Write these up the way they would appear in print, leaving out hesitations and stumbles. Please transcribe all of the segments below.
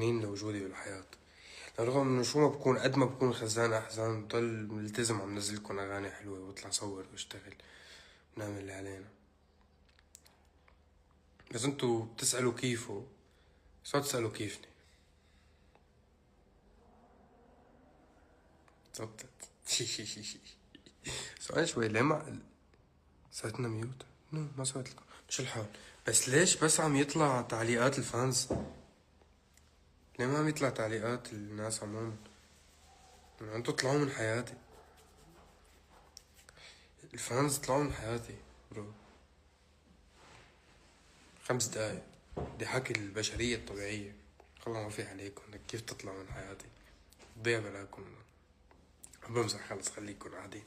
لوجودي بالحياة. رغم انه شو ما بكون قد ما بكون خزان احزان، بضل ملتزم عم نزلكن اغاني حلوة واطلع صور واشتغل ونعمل اللي علينا. بس انتو بتسألوا كيفه، بس ما تسألوا كيفني. زبطت. سؤال شوي، ليه ما سويتنا ميوت؟ ما سويت لكم، مش الحال. بس ليش بس عم يطلع تعليقات الفانز؟ ليه ما عم يطلع تعليقات الناس عموما؟ انتو طلعوا من حياتي، الفانز طلعوا من حياتي برو. 5 دقايق دي حكي البشرية الطبيعية. والله ما في عليكم كيف تطلعوا من حياتي، ضيع بلاكم. بمزح، خلص خليكم قاعدين.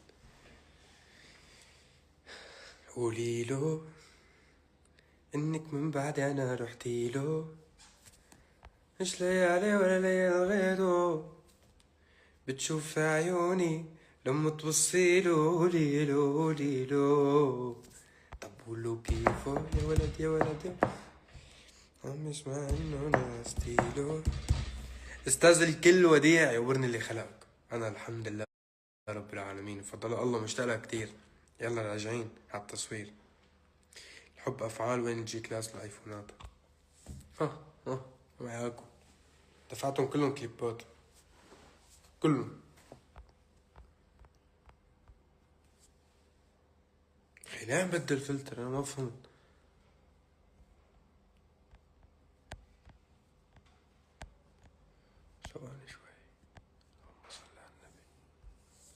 قوليلو انك من بعد انا رحتيلو، مش ليالي ولا ليال غيره، بتشوف في عيوني لما تبصيلو. قوليلو قوليلو، طب قولو كيفو يا ولد يا ولد يا عم اسمع انه ناستيلو. استاذ الكل وديع يورني اللي خلقك. انا الحمد لله رب العالمين، فضل الله مشتاق لها كتير. يلا راجعين على التصوير. الحب افعال، وين الجي كلاس الايفونات؟ ها معاكم، دفعتهم كلهم كليبات كلهم. ليه عم بدل فلتر؟ انا ما فهمت. ثواني شوي، اللهم صل على النبي.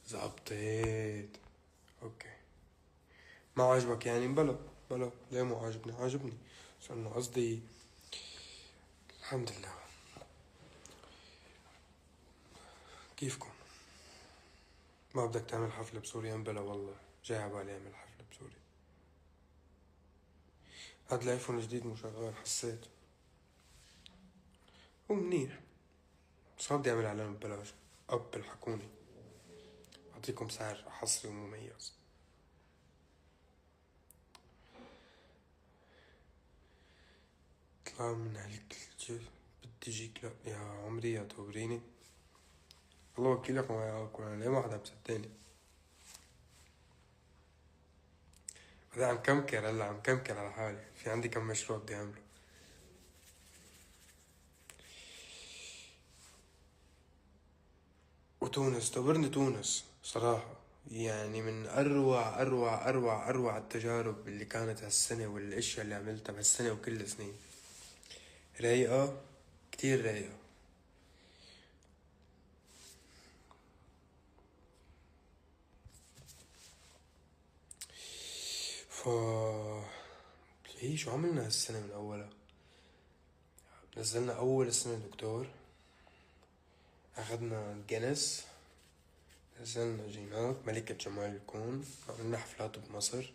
زبطت. اوكي، ما عجبك يعني؟ بلا ليه مو عاجبني؟ عاجبني، بس انه قصدي الحمد لله. كيفكم؟ ما بدك تعمل حفلة بسوريا؟ بلا والله جاي عبالي اعمل حفلة بسوريا. هاد الايفون الجديد مو شغال، حسيت هو منيح بس ما بدي اعمل اعلان ببلاش. ابل حكوني اعطيكم سعر حصري ومميز. اطلع من هالكل، بدي جيك. لا يا عمري يا توريني، الله وكيلك ما يعاقب. انا ليه ما حدا مصدقني؟ هذا عم كمكر، هلا عم كمكر على حالي. في عندي كم مشروع بدي اعمله. وتونس تورني، تونس صراحة يعني من أروع التجارب اللي كانت هالسنة، والأشياء اللي عملتها بهالسنة وكل سنين. رايقة، كتير رايقة. ف هي شو عملنا هالسنة من أولها؟ نزلنا أول السنة دكتور، أخذنا جينيس، نزلنا جينات ملكة جمال الكون، عملنا حفلات بمصر،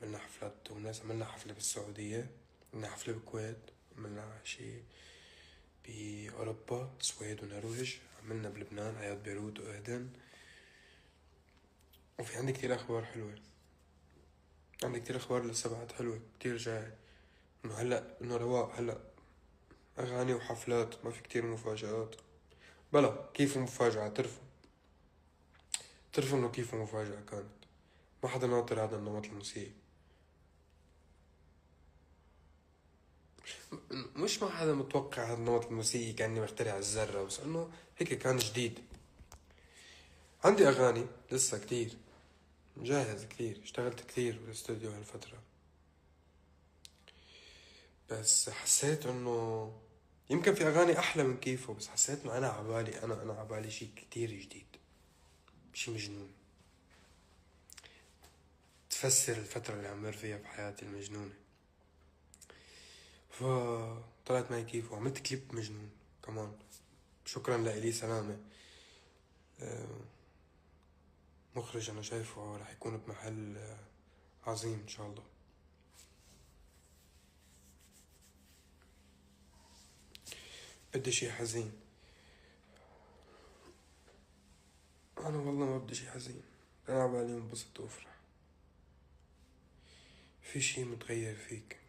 عملنا حفلات بتونس، عملنا حفلة بالسعودية، عملنا حفلة بالكويت، عملنا شي بأوروبا السويد ونرويج، عملنا بلبنان عياد بيروت وأهدن. وفي عندي كتير أخبار حلوة، عندي كتير أخبار لسه بعد حلوة كتير جاي. إنه هلأ إنه رواق، هلأ أغاني وحفلات، ما في كتير مفاجآت. بلا كيف مفاجأة؟ تعرفوا إنه كيف مفاجأة كانت؟ ما حدا ناطر هذا النمط الموسيقي. مش ما حدا متوقع هذا النمط الموسيقي كأني بخترع الذرة، بس إنه هيك كان جديد. عندي أغاني لسه كتير مجهز، كتير اشتغلت كتير بالاستوديو هالفترة، بس حسيت إنه يمكن في أغاني أحلى من كيفه، بس حسيت إنه أنا عبالي، أنا عبالي شي كتير جديد، شي مجنون. تفسر الفترة اللي عم مر فيها بحياتي المجنونة. فطلعت معي كيف، وعملت كليب مجنون كمان. شكرا لإلي سلامة، مخرج أنا شايفه رح يكون بمحل عظيم إن شاء الله. بدي شي حزين. أنا والله ما بدي شي حزين، أنا عبالي انبسط وأفرح. في شي متغير فيك.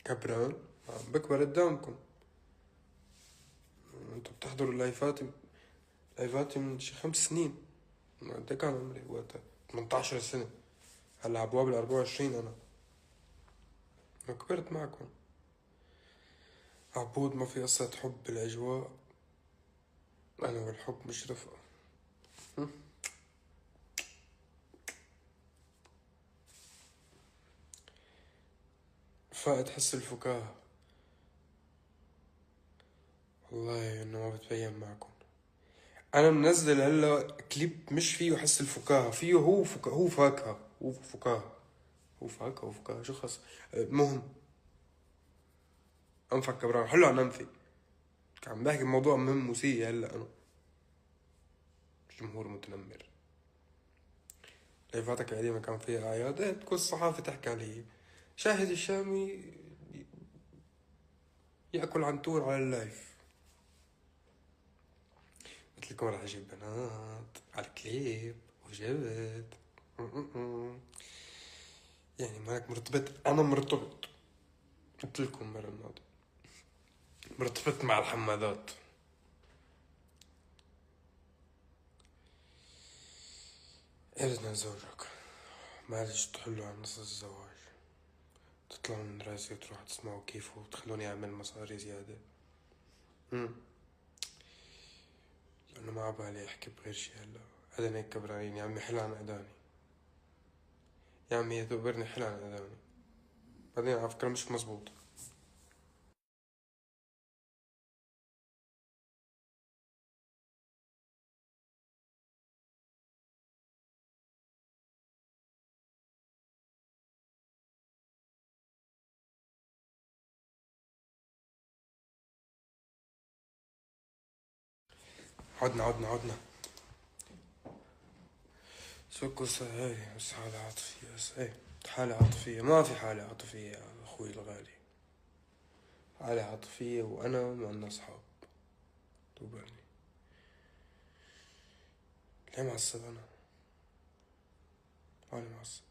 كبران عم بكبر قدامكم. انتوا بتحضروا لايفاتي من شي 5 سنين. قد ايه كان عمري وقتها؟ 18 سنة. هلا عبواب 24 انا كبرت معكم. عبود ما في قصة حب بالأجواء، أنا والحب مش رفقة. فقد حس الفكاهة، والله إنه ما بتبين معكم. أنا منزل هلا كليب مش فيه حس الفكاهة، فيه هو فاكهة، هو فكاهة، هو فاكهة وفكاهة، شو خص. المهم أنفك كبران حلو عن أنفي. عم بحكي بموضوع مهم وسيء. هلا أنا جمهور متنمر. ليفاتك القديمة كان فيها أعياد، كل الصحافة تحكي علي. شاهد الشامي يأكل عنتور على اللايف. قلت لكم راح اجيب بنات على الكليب وجبت. يعني مالك مرتبط؟ انا مرتبط. قلت لكم المرة الماضية مرتبط مع الحمادات. إذن زوجك معلش تحلوا عن نص الزواج، تطلعوا من راسي وتروحوا تسمعوا كيفه وتخلوني أعمل مصاري زيادة. لأنه ما عبالي أحكي بغير شي. هلا أدنى هيك كبرانين يا عمي، حل عن أداني يا عمي، يعتبرني حل عن أداني. بعدين على فكرة مش مزبوط. عدنا شو القصة هاي؟ بس حالة عاطفية، بس ايه حالة عاطفية. ما في حالة عاطفية يا أخوي الغالي. حالة عاطفية وأنا مع أصحاب. دوبني ليه معصب أنا؟ ماني معصب.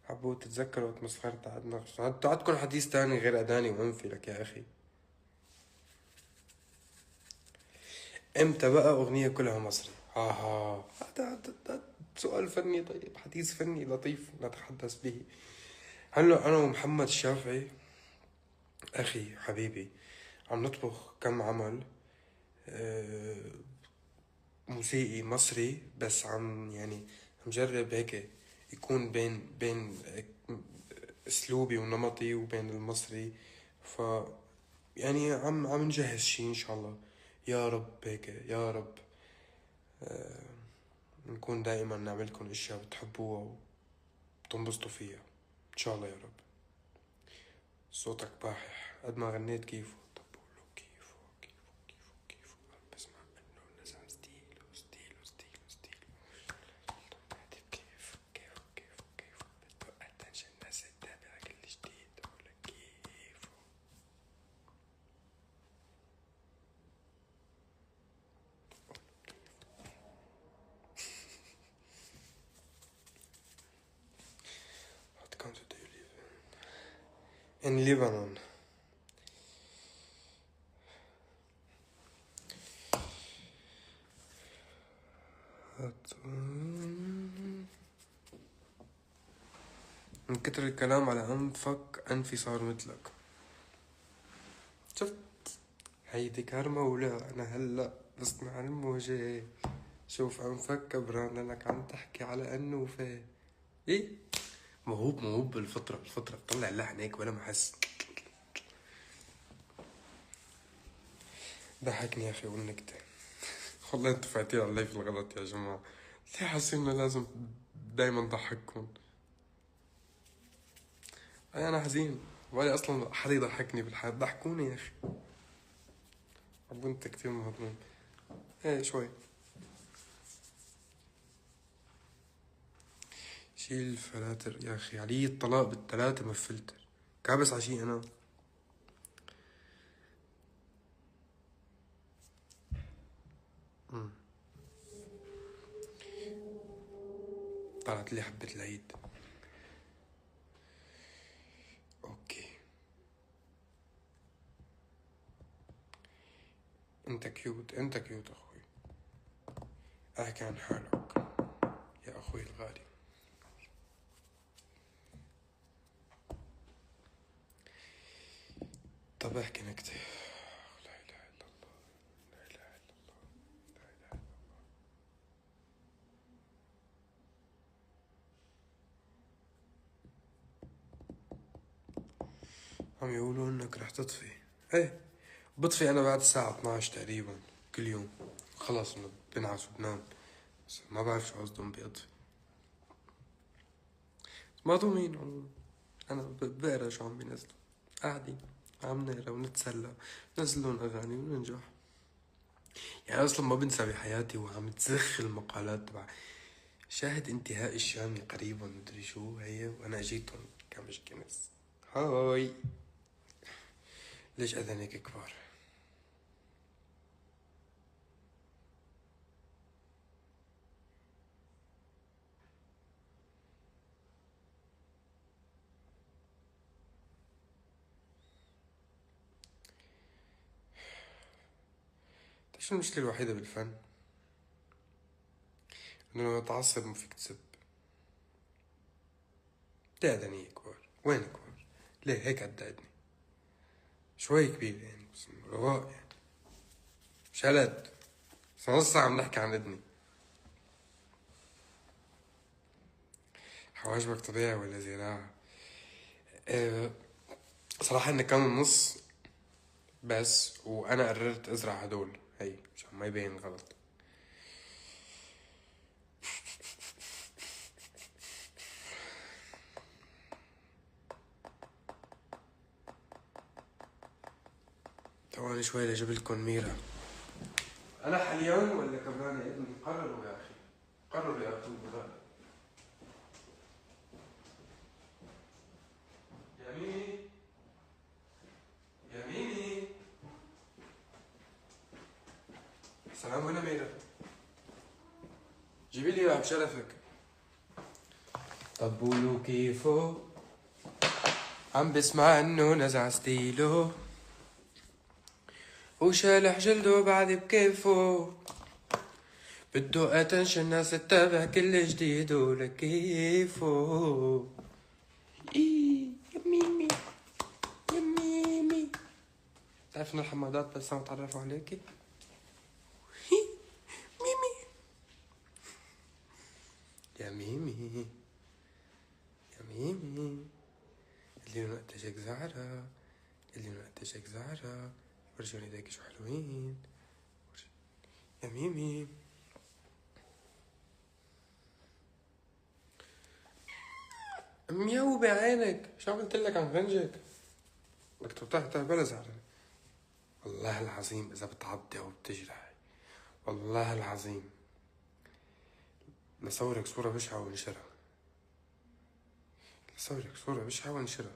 حبوا تتذكروا وقت مسخرت عدنا. عدكن حديث تاني غير أداني وأنفي لك يا أخي. امتى بقى أغنية كلها مصري؟ هذا سؤال فني. طيب حديث فني لطيف نتحدث به. هلا أنا ومحمد الشافعي أخي حبيبي عم نطبخ كم عمل موسيقي مصري، بس عم يعني مجرب هيك يكون بين اسلوبي ونمطي وبين المصري. ف يعني عم نجهز شي ان شاء الله. يا رب هيك يا رب نكون دائما نعملكم اشياء بتحبوها وتنبسطوا فيها ان شاء الله يا رب. صوتك باحح قد ما غنيت. كيفه؟ طب قولوا كيفه بسمع انه نزل ستيلو. كيف بده اتنشن الناس تتابع كل جديد ولا كيف؟ What country do you live in? In Lebanon. من كتر الكلام على أنفك أنفي صار مثلك. شفت؟ هيدي كارما ولا أنا هلأ بسمع الموجة. شوف أنفك كبران لأنك عم تحكي على أنوفة. إيه؟ موهوب بالفطرة بطلع اللحن هيك ولا محس. ضحكني يا أخي والنكتة. والله انتوا فايتين على الليف الغلط يا جماعة. ليه حاسين انه لازم دايما ضحككم؟ انا حزين ولا اصلا حدا يضحكني بالحياة. ضحكوني يا اخي. عبو انت كتير مهضوم. ايه شوي. شيل الفلاتر يا اخي. علي الطلاق بالثلاثة ما فلتر كابس عشي انا. طلعت لي حبة العيد. انت كيوت، انت كيوت اخوي. احكي عن حالك يا اخوي الغالي. طب احكي نكتة. لا اله الا الله، لا اله الا الله، لا اله الا الله. عم يقولوا انك رح تطفي. ايه بطفي انا بعد الساعة 12 تقريبا كل يوم. خلص بنعس وبنام. بس ما بعرف شو قصدهم بيطفي. مهضومين عموما. انا بقرا شو عم بينزلوا. قاعدين عم نقرا ونتسلى، نزلون اغاني وننجح. يعني اصلا ما بنسى بحياتي وعم تزخ المقالات تبع شاهد انتهاء الشام قريبا مدري شو هي، وانا اجيتهم كمش كنس. هاي ليش اذانك كبار؟ شو المشكلة الوحيدة بالفن؟ انه لما تعصب ما فيك تسب. تأذني كبار، وين كبار؟ ليه هيك عدادني؟ شوي كبير يعني بس رواق يعني، مش هلد. بس نص ساعة عم نحكي عن اذني. حواجبك طبيعي ولا زراعة؟ أه صراحة إن كانوا نص بس، وأنا قررت أزرع هدول هي مشان ما يبين غلط. ثواني شوي لجبلكن ميرا. أنا حاليا ولا كمان يا ابني؟ قرروا يا أخي، قرروا يا أخي البلاد. يا ميمي، يا ميمي. سلام، وين ميرا؟ جيبي لي إياها بشرفك. طب قولوا كيفو، عم بسمع إنه نزع ستيلو وشالح جلده بعد بكيفه، بده اتنشن الناس تتابع كل جديد ولكيفه. ايه يا ميمي، يا ميمي. تعرف ان الحمادات بس ما تعرفوا عليكي. ميمي يا ميمي، يا ميمي. اللي نقتشك زعرة، اللي نقتشك زعرة. ورجوني ايديك شو حلوين. يا ميمي. مياو بعينك، شو عملت لك عن غنجك؟ بدك تفتح بلا زعرة. والله العظيم اذا بتعضي او بتجرح، والله العظيم لصورك صورة بشعة وانشرها. لصورك صورة بشعة وانشرها.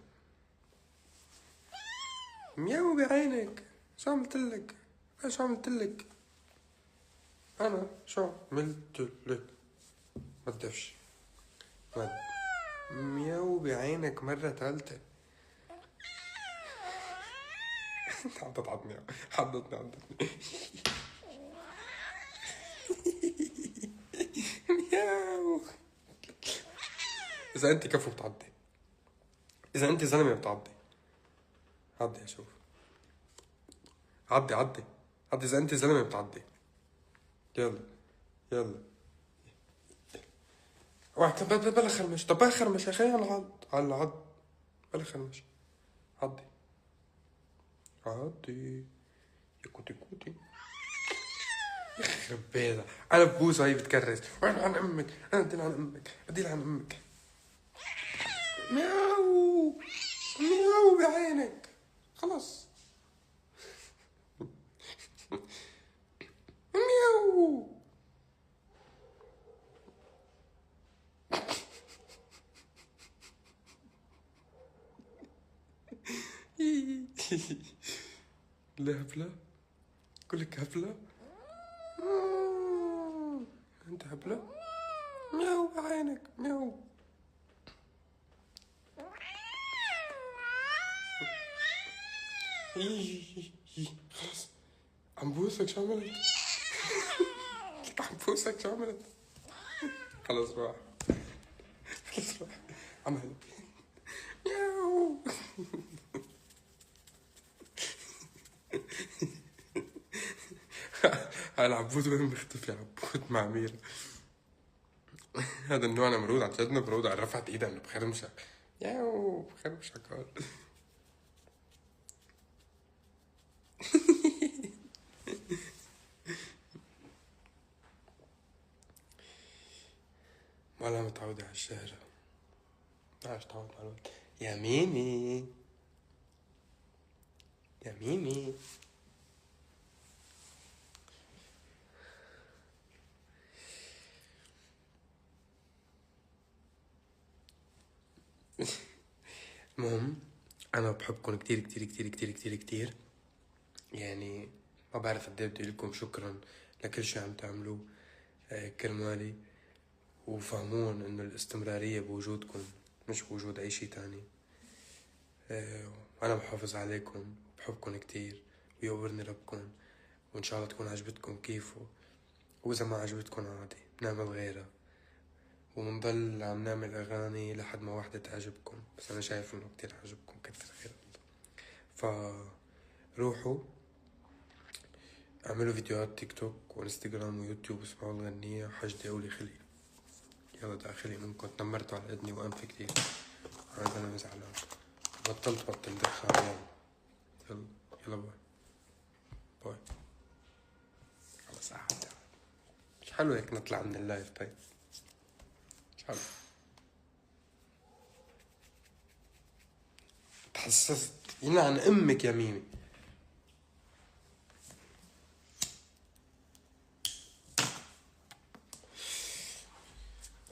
مياو بعينك. شو عملتلك؟ شو عملتلك؟ أنا شو عملتلك؟ ما تدفش. مياو بعينك مرة ثالثة. حطت عضني، حضتني. مياو. إذا أنت كفو بتعضي، إذا أنت زلمة بتعضي. عضي أشوف. عضي عضي عضي، إذا أنت زلمة بتعضي. يلا يلا. واحد بلا خرمش. طب بلا خرمش يا أخي. على العض، على العض. بلا خرمش. عضي عضي يا كوتي كوتي. يخرب بيتها، انا ببوسه هي بتكرس. وين عن امك؟ انا اديل عن امك، اديل عن امك. مياو مياو بعينك. خلص. مياو. لا هبلة، كلك هبلة. انت هبلة. مياو بعينك. مياو. خلاص عم بوسك شو عملت؟ عم بوسك شو عملت؟ خلص روح. خلص روح. عمل ياو. هاي العبود وين مختفي؟ عبود مع ميرا. هذا النوع نمرود عن جد نمرود، على رفعت ايدها انه بخرمشك. ياو بخرمشك هون. ما لا متعودة على الشهرة. عايش تعود على الوقت. يا ميمي يا ميمي. المهم انا بحبكم كتير كتير كتير كتير كتير كتير. يعني ما بعرف قد ايه بدي لكم شكرا لكل شي عم تعملوه كرمالي، وفهمون انه الاستمرارية بوجودكم مش بوجود اي شي تاني. وانا بحافظ عليكم وبحبكم كتير ويقبرني ربكم، وان شاء الله تكون عجبتكم كيفه، واذا ما عجبتكم عادي نعمل غيرها، ونضل عم نعمل اغاني لحد ما واحدة تعجبكم. بس انا شايف انه كتير عجبكم كتر خير الله. فروحوا اعملوا فيديوهات تيك توك وانستغرام ويوتيوب واسمعوا الغنية حجدي قولي خلي. يلا داخلي منكم تنمرتوا على اذني وانفي كتير، هذا انا زعلان. بطل دخان. يلا يلا باي باي. خلص قعدت. مش حلو هيك نطلع من اللايف؟ طيب مش حلو. تحسست ينعن امك يا ميمي.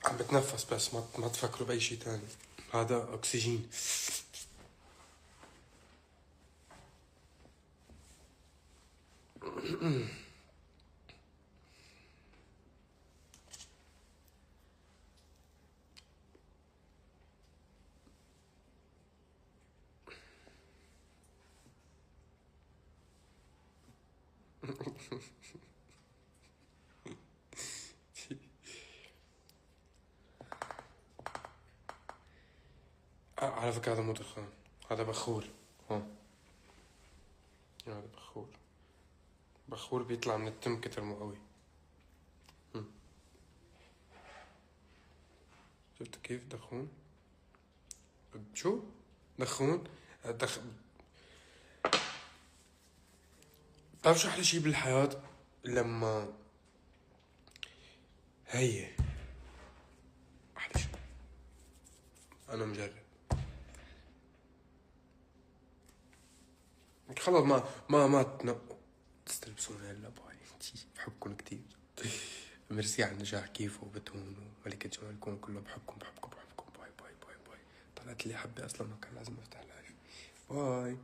عم بتنفس بس ما تفكروا باي شي تاني. هذا اكسجين. على فكرة هذا مو دخان، هذا بخور. هون هذا بخور بيطلع من التم كتر مو قوي. شفت كيف دخون؟ شو دخون؟ بتعرف شو احلى شي بالحياة؟ لما هي احلى شي. انا مجرب. خلص ما تنقوا تستلبسون هلا. باي. بحبكم كتير. ميرسي على النجاح كيف وبتون وملكة جمالكم كله. بحبكم. باي باي باي باي. طلعت لي حبة اصلا ما كان لازم افتح لايف. باي.